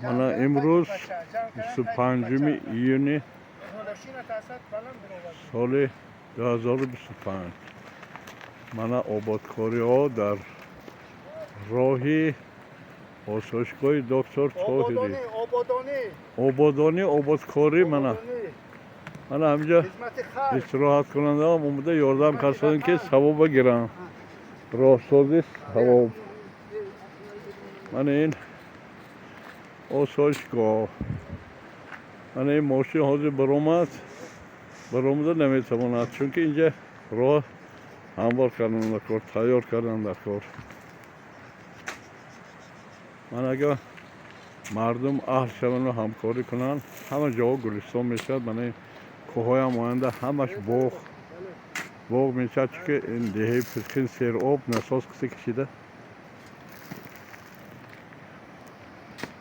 Mana امروز 25 ایونی سال 2025 mana obodkori ها در راهی آسایشگاه دکتر طاهری آبادانی mana همینجا استراحت کننده هم اومده یاردم کردن که ثواب بگیرن راهسازی ثواب mana این آسایشگاه mana این ماشین حاضر برآمده نمیتواند چون که اینجا راه هموار کردن در کار تیار کردن در کار من اگر مردم اهل شوند و همکاری کنن همه جا گلستان میشد من این کوههای هم آینده همش باغ میشد چون که این دهه پسکین سیر آب نساز کسی کشیده